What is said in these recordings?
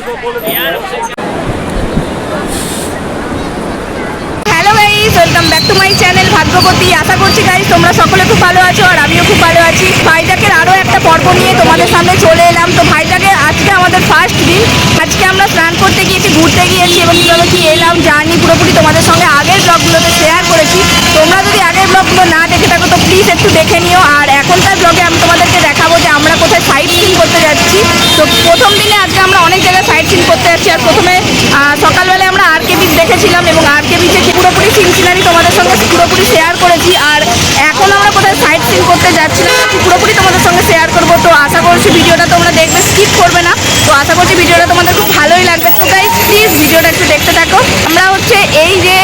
Hello guys, welcome back to my channel Bhagyabati. আশা করছি guys তোমরা সকলে খুব ভালো আছো, আর আমিও খুব ভালো আছি। ভাইটাকের আরও একটা পর্ব নিয়ে তোমাদের সামনে চলে এলাম। তো ভাইটাকে আজকে আমাদের ফার্স্ট দিন। আজকে আমরা স্নান করতে গিয়েছি, ঘুরতে গিয়েছি, এবং কীভাবে কী এলাম জার্নি পুরোপুরি তোমাদের সঙ্গে আগের ব্লগগুলোতে শেয়ার করেছি। তোমরা যদি আগের ব্লগগুলো না দেখে থাকো তো প্লিজ একটু দেখে নিও। আর এখনকার ব্লগে আমি তোমাদেরকে দেখাবো যে আমরা কোথায় সাইট সিন করতে যাচ্ছি। তো প্রথম দিনে আজকে আমরা অনেক জায়গায় সাইট সিন করতে যাচ্ছি। আর প্রথমে সকালবেলায় আমরা আরকে বিচ দেখেছিলাম, এবং আরকে বিচে পুরোপুরি সিন সিনারি তোমাদের সঙ্গে পুরোপুরি শেয়ার করেছি। আর এখন আমরা কোথায় সাইট সিন করতে যাচ্ছি পুরোপুরি তোমাদের সঙ্গে শেয়ার করবো। তো আশা করছি ভিডিওটা তোমরা দেখবে, স্কিপ করবে না। তো আশা করছি ভিডিওটা তোমাদের খুব ভালোই লাগবে। তো গাইস প্লিজ ভিডিওটা একটু দেখতে থাকো। আমরা হচ্ছে এই যে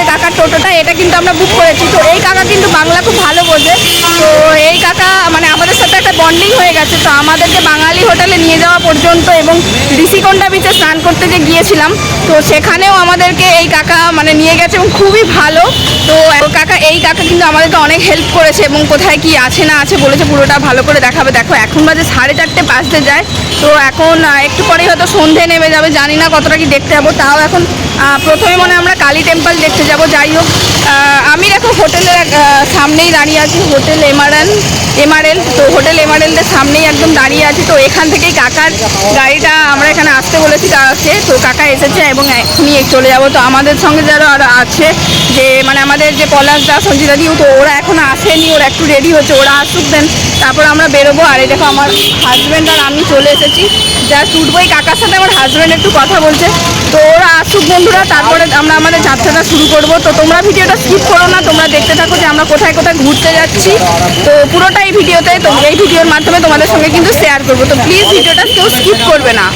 কাকার টোটোটা, এটা কিন্তু আমরা বুক করেছি। তো এই কাকা কিন্তু বাংলা খুব ভালো বোঝে। তো এই কাকা মানে আমাদের সাথে একটা বন্ডিং হয়ে গেছে। তো আমাদেরকে বাঙালি হোটেলে নিয়ে যাওয়া পর্যন্ত, এবং ঋষিকোণা বিচে স্নান করতে যে গিয়েছিলাম তো সেখানেও আমাদেরকে এই কাকা মানে নিয়ে গেছে, এবং খুবই ভালো। তো এই কাকা কিন্তু আমাদেরকে অনেক হেল্প করেছে, এবং কোথায় কি আছে না আছে বলেছে পুরোটা ভালো করে দেখাবে। দেখো এখন বাজে 4:30 বাজতে যায়। তো এখন একটু পরেই হয়তো সন্ধে নেমে যাবে, জানি না কতটা কি দেখতে যাবো। তাও এখন প্রথমে মনে আমরা কালী টেম্পল দেখতে যাব। যাই হোক, আমি দেখো হোটেলের সামনেই দাঁড়িয়ে আছি, হোটেল এমআরএল। তো হোটেল এমআরএলের সামনেই একদম দাঁড়িয়ে আছি। তো এখান থেকেই কাকার গাড়িটা আমরা এখানে আসতে বলেছি কাকাকে। তো কাকা এসেছে এবং এখনই চলে যাব। তো আমাদের সঙ্গে যারা আরও আছে, যে মানে আমাদের যে পলাশ দা, সঞ্জিতা দিও, তো ওরা এখনও আসেনি, ওরা একটু রেডি হচ্ছে, ওরা আসুক দেন তারপর আমরা বেরোবো। আর এই দেখো আমার হাজব্যান্ড আর আমি চলে এসেছি, যা উঠবোই। কাকার সাথে আমার হাজব্যান্ড একটু কথা বলছে। তো ওরা আসুক বন্ধুরা, তারপরে আমরা আমাদের যাত্রাটা শুরু করব। তো তোমরা ভিডিওটা স্কিপ করো না, তোমরা দেখতে থাকো যে আমরা কোথায় কোথায় ঘুরতে যাচ্ছি। তো পুরোটাই ভিডিওতে, তো এই ভিডিওর মাধ্যমে তোমাদের সঙ্গে কিন্তু শেয়ার করবো। তো প্লিজ ভিডিওটা কেউ স্কিপ করবে না।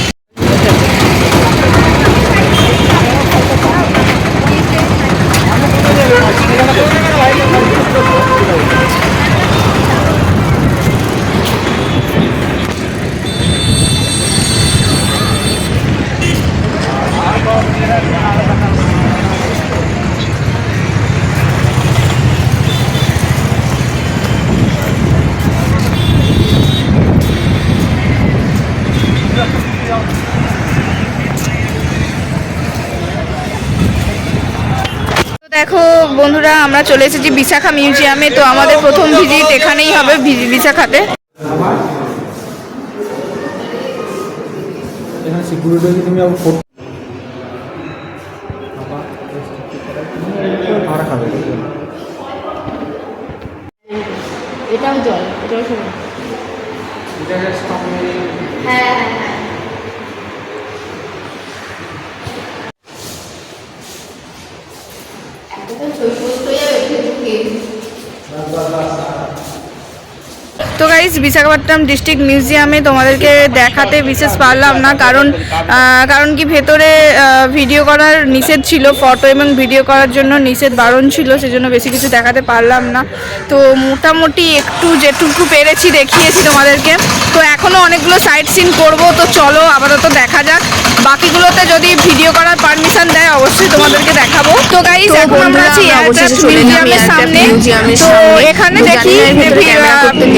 দেখো বন্ধুরা, আমরা চলে এসেছি বিশাখা মিউজিয়ামে। তো আমাদের প্রথম ভিজিট এখানেই হবে, বিশাখাতে। এটাও জল, এটাও শুনুন। হ্যাঁ তো গাইস, বিশাখাপট্টনম ডিস্ট্রিক্ট মিউজিয়ামে তোমাদেরকে দেখাতে বিশেষ পারলাম না, কারণ কি ভেতরে ভিডিও করার নিষেধ ছিল, ফটো এবং ভিডিও করার জন্য নিষেধ বারণ ছিল, সেজন্য বেশি কিছু দেখাতে পারলাম না। তো মোটামুটি একটু যেটুকু পেরেছি দেখিয়েছি তোমাদেরকে। তো এখনও অনেকগুলো সাইট সিন করবো, তো চলো আপাতত দেখা যাক। বাকিগুলোতে যদি ভিডিও করার পারমিশন দেয় অবশ্যই তোমাদেরকে দেখাবো। তো গাইস, এখন আমরা আছি এয়ারক্রাফট মিউজিয়ামের সামনে। তো এখানে দেখি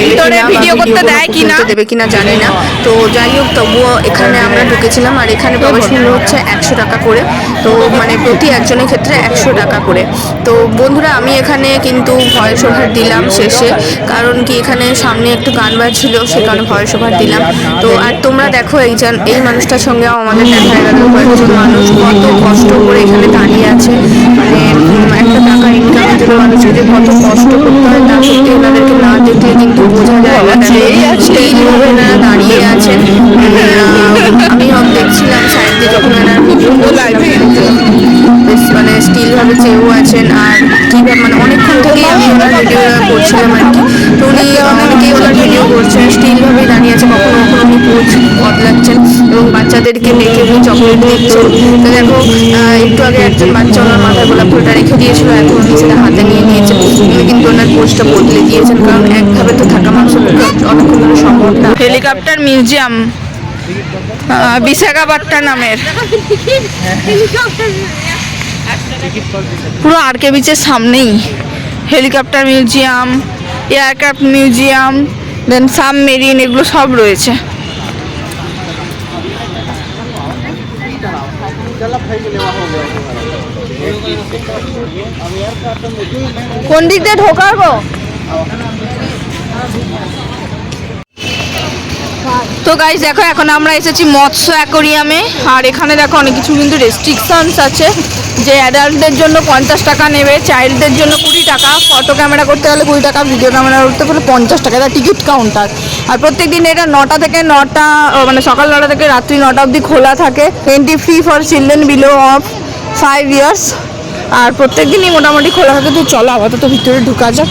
ভিতরে ভিডিও করতে দেয় কিনা, দেবে কিনা জানি না। তো যাই হোক, তবুও এখানে আমরা ঢুকেছিলাম। আর এখানে প্রবেশ মূল্য হচ্ছে 100 টাকা করে। তো মানে প্রতি একজনের ক্ষেত্রে 100 টাকা করে। তো বন্ধুরা, আমি এখানে কিন্তু ভয়েস ওভার দিলাম শেষে, কারণ কি এখানে সামনে একটু গান বাজছিল, সে কারণে ভয়েস ওভার দিলাম। তো আর তোমরা দেখো এই মানুষটার সঙ্গেও আমাদের দেখা গেল, কয়েকজন মানুষ কত কষ্ট করে এখানে দাঁড়িয়ে আছে। মানে একটা টাকা ইনকামের জন্য মানুষকে যে কত কষ্ট করতে হয়, তা সত্যি ওনাদেরকে না দেখলে কিন্তু বোঝা যায় না। স্টিলভাবে এনারা দাঁড়িয়ে আছেন। আমি দেখছিলাম সাইড দিয়ে যখন এনারা ভিডিও বেশ মানে স্টিলভাবে চেয়েও আছেন। আর কীভাবে মানে অনেকক্ষণ থেকেই আমি ওনার ভিডিও করছিলাম আর কি। তো উনি অনেকেই ওনার ভিডিও করছেন, স্টিলভাবেই দাঁড়িয়ে আছে। কখনো কখনো উনি পোজ বদলাচ্ছেন এবং বাচ্চাদেরকে ডেকে উনি চকলেট দিচ্ছেন। তো দেখো, একটু আগে একজন বাচ্চা ওনার মাথায় গোলাপ ফুলটা রেখে দিয়েছিল, এখন উনি সেটা হাতে নিয়ে নিয়েছেন। উনি কিন্তু ওনার পোজটা বদলে দিয়েছেন, কারণ একভাবে তো থাকা মানুষের অনেকক্ষণ ধরে সম্ভব না। হেলিকপ্টার মিউজিয়াম বিশাখাপট্টনমের, পুরো আরকে বিচের সামনেই হেলিকপ্টার মিউজিয়াম, এয়ারক্রাফট মিউজিয়াম, দেন সাবমেরিন, এগুলো সব রয়েছে। কোন দিক দিয়ে ঢোকাবো? তো গাইস দেখো এখন আমরা এসেছি মৎস্য অ্যাকোরিয়ামে। আর এখানে দেখো অনেক কিছু কিন্তু রেস্ট্রিকশনস আছে, যে অ্যাডাল্টদের জন্য 50 টাকা নেবে, চাইল্ডদের জন্য 20 টাকা, ফটো ক্যামেরা করতে গেলে 20 টাকা, ভিডিও ক্যামেরা করতে গেলে 50 টাকা, এটা টিকিট কাউন্টার। আর প্রত্যেক দিন এটা 9টা থেকে 9টা, মানে সকাল 9টা থেকে রাত্রি 9টা অবধি খোলা থাকে। Entry free for children below of 5 years. আর প্রত্যেক দিনই মোটামুটি খোলা থাকে। তো চলো আপাতত ভিতরে ঢুকা যাক।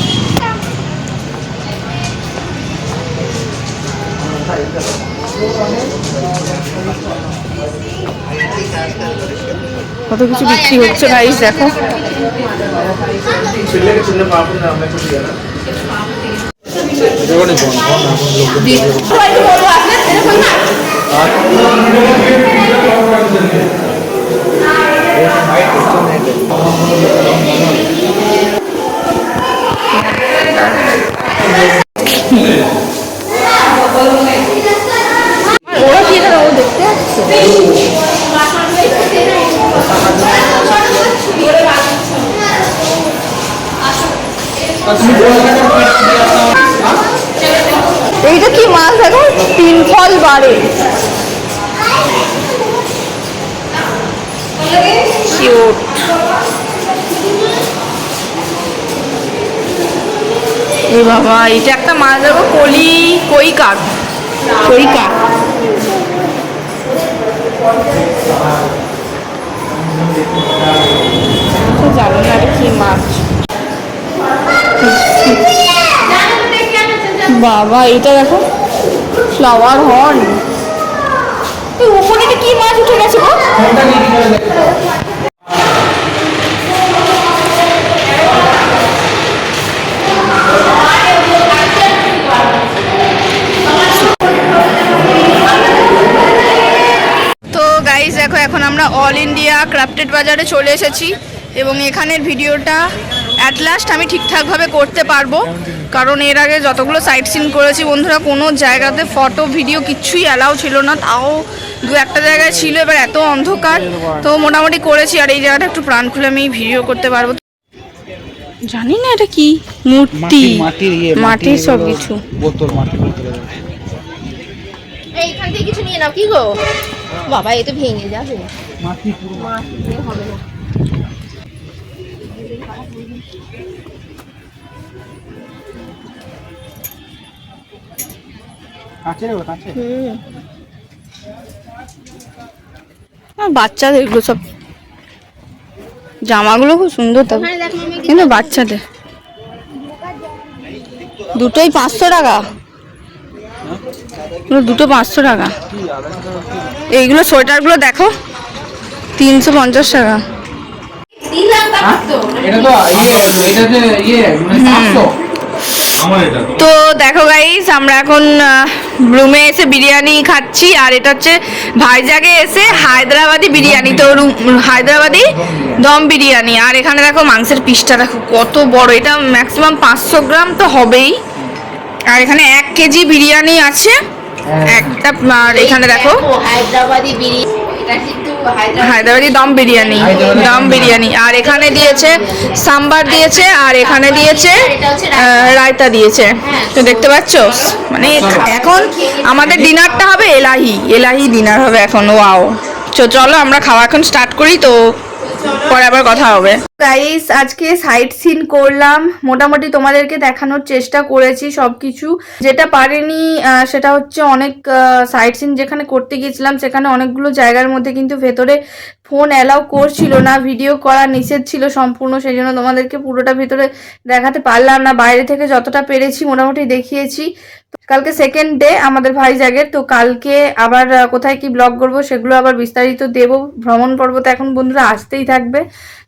কত কিছু বিক্রি হচ্ছে গাইস দেখো। ওরা কি এটা ও দেখতে আসছে? এইটা কি মাছ দেখো, 3 ফল বাড়ে। কিউট। এই বাবা, এটা একটা মাছ দেখো, কই কাঠ। জানো না এটা কি মাছ। বাবা এটা দেখো, ফ্লাওয়ার হর্ন। উপরে এটা কি মাছ উঠে গেছে গো? তো গাইস দেখো এখন আমরা অল ইন্ডিয়া ক্রাফটেড বাজারে চলে এসেছি এবং এখানের ভিডিওটা অ্যাট লাস্ট আমি ঠিকঠাকভাবে করতে পারবো, কারণ এর আগে যতগুলো সাইট সিন করেছি বন্ধুরা কোনো জায়গাতে ফটো ভিডিও কিচ্ছুই অ্যালাউ ছিল না, তাও 2-1টা জায়গায় ছিল। এবার এত অন্ধকার, তো মোটামুটি করেছি। আর এই জায়গাটা একটু প্রাণ খুলে আমি ভিডিও করতে পারবো। জানি না এটা কি মূর্তি, মাটির সব কিছু। এইখান থেকে কিছু নিয়ে নাও। কি গো বাবা, এ তো ভেঙে যাবে। হবে না। বাচ্চাদের এগুলো সব, জামাগুলো খুব সুন্দর, তবে কিন্তু বাচ্চাদের দুটোই 500 টাকা। দুটো 500 টাকা। এইগুলো সোয়েটারগুলো দেখো 350 টাকা। তো দেখো গাইস, আমরা এখন রুমে এসে বিরিয়ানি খাচ্ছি। আর এটা হচ্ছে ভাইজাগে এসে হায়দ্রাবাদি বিরিয়ানি, তো হায়দ্রাবাদি দম বিরিয়ানি। আর এখানে দেখো মাংসের পিসটা দেখো কত বড়, এটা ম্যাক্সিমাম 500 গ্রাম তো হবেই। আর এখানে 1 কেজি বিরিয়ানি আছে একটা। আর এখানে দেখো হায়দ্রাবাদি বিরিয়ানি, এটা কিন্তু হায়দ্রাবাদি দম বিরিয়ানি। আর এখানে দিয়েছে সাম্বার দিয়েছে, আর এখানে দিয়েছে রায়তা দিয়েছে। তো দেখতে পাচ্ছ, মানে এখন আমাদের ডিনারটা হবে এলাহি ডিনার হবে এখন। ওয়াও। চলো আমরা খাওয়া এখন স্টার্ট করি, তো পরে আবার কথা হবে। গাইস আজকে সাইট সিন করলাম, মোটামুটি তোমাদেরকে দেখানোর চেষ্টা করেছি সবকিছু। যেটা পারিনি সেটা হচ্ছে অনেক সাইট সিন যেখানে করতে গিয়েছিলাম সেখানে অনেকগুলো জায়গার মধ্যে কিন্তু ভেতরে ফোন অ্যালাউ করছিল না, ভিডিও করা নিষেধ ছিল সম্পূর্ণ, সেই জন্য তোমাদেরকে পুরোটা ভেতরে দেখাতে পারলাম না। বাইরে থেকে যতটা পেরেছি মোটামুটি দেখিয়েছি। কালকে সেকেন্ড ডে আমাদের ভাইজাগের, তো কালকে আবার কোথায় কি ব্লগ করবো সেগুলো আবার বিস্তারিত দেবো। ভ্রমণ পর্ব তো এখন বন্ধুরা আসতেই থাকবে,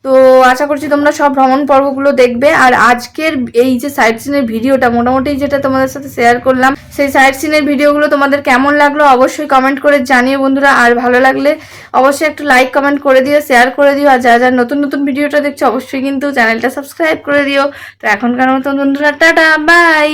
তো আশা করছি তোমরা সব ভ্রমণ পর্বগুলো দেখবে। আর আজকের এই যে সাইট সিনের ভিডিওটা মোটামুটি যেটা তোমাদের সাথে শেয়ার করলাম, সেই সাইট সিনের ভিডিওগুলো তোমাদের কেমন লাগলো অবশ্যই কমেন্ট করে জানিও বন্ধুরা। আর ভালো লাগলে অবশ্যই একটু লাইক কমেন্ট করে দিও, শেয়ার করে দিও। আর যারা যারা নতুন নতুন ভিডিওটা দেখছো অবশ্যই কিন্তু চ্যানেলটা সাবস্ক্রাইব করে দিও। তো এখনকার মতন বন্ধুরা টাটা বাই।